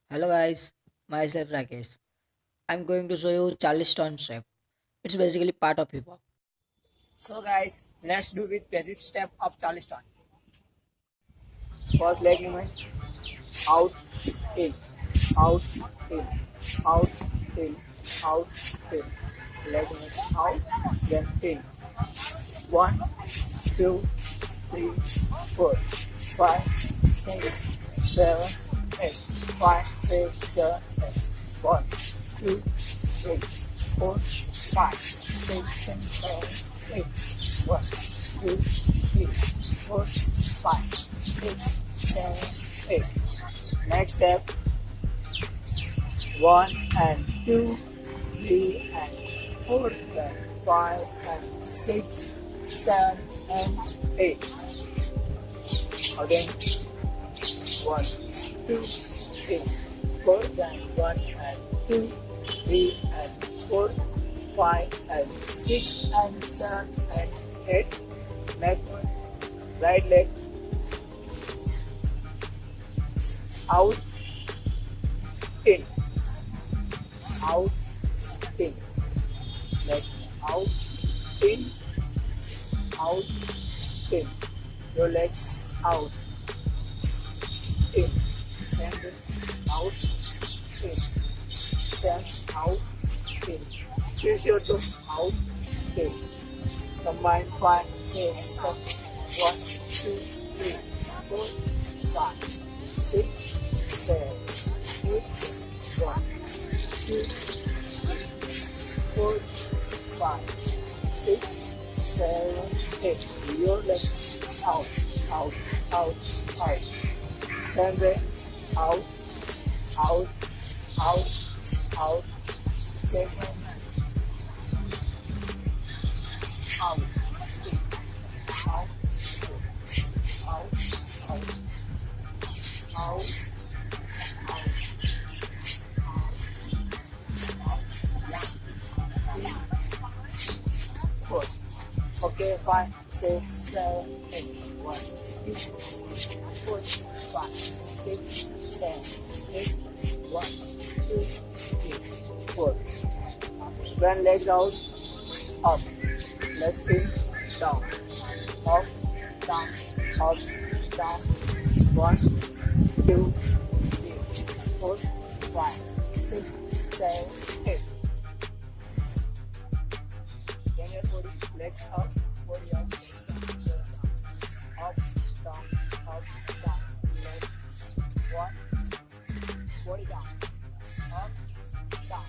Hello guys, myself Rakesh. I'm going to show you Charleston step. It's basically part of hip hop. So guys, let's do with basic step of Charleston. First leg movement, out, in, out, in, out, in, out, in. Leg movement, out, then in. 1, 2, 3, 4, 5, 6, 7, 8. 5, 6, 7, 8. 1, 2, 3, 4, 5, 6, 7, 8. 1, 2, 3, 4, 5, 6, 7, 8. Next step, 1 and 2, 3 and 4, then 5 and 6, 7 and 8. Again, 1, 2, 3, 4, then 1 and 2, 3 and 4, 5 and 6 and 7 and 8. Next one, right leg, out, in, out, in. Next, out, in, out, in. Your legs out, in, send out, in, send out, in. Twist your toes out, in. Combine 5, 6, 7, 1, 2, 3, 4, 5, 6, 7, 8, 1, 2, 3, 4, 5, 6, 7, 8. Your legs out, out, out, out. Same way, out, out, out, out. Take one, out, out, out, out, out, four. Okay, 5, 6, 7, 8. 1, 2, 3, 4, 5, 6, 7, 8. 1, 2, 3, 4. When legs out, up. Legs in, down. Up, down, up, down. 1, 2, 3, 4, 5, 6, 7, 8. Then your body, legs up, body up, up, down, up, down, legs, 1, body down, up, down.